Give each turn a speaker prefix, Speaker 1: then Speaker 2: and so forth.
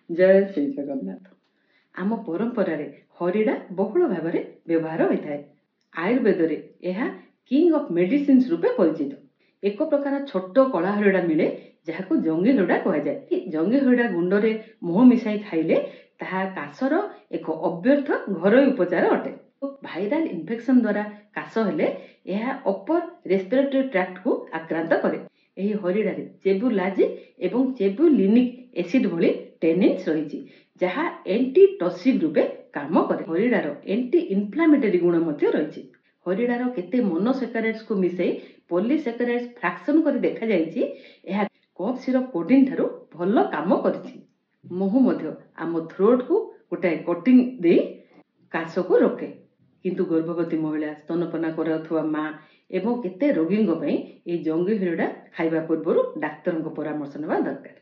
Speaker 1: जय श्री जगन्नाथ। आम परंपरार हरिड़ा बहुल भाव में व्यवहार होता है। आयुर्वेद यह किंग ऑफ मेडिसिन रूपे परिचित। एक प्रकार छोट कला हरिड़ा मिले जहाँ जंगी हरिड़ा कहुए। जंगी हरिड़ा गुंडे मुह मिसाई खाइले ताहा काशर एक अव्यर्थ घरोई उपचार अटे। भाइराल इन्फेक्शन द्वारा काश हेले यह अपर रेस्पिरेटरी ट्रैक्ट को आक्रांत करे। यही हरिड़ारे चेबुलाजी एवं चेबुलिनिक एसिड भली टेनिन्स रही जहाँ एंटी टॉक्सिक रूपे काम करे। हरिड़ार एंटी इन्फ्लामेटरी गुण रही। हरिड़ार केते मोनोसेकाराइड्स को मिसई पॉलीसेकाराइड्स फ्रैक्शन कर देखा जायछि यह कफ सिरप कोडिन ठारू भल काम करछि। महू मध्य आम थ्रोट को गोटाए कटिंग दे काश को रोके। किंतु गर्भवती महिला स्तनपना करुवा माँ एवं केते रोगी जंगी हरिड़ा खाइबा पूर्व डाक्तर परामर्श नेबा दरकार।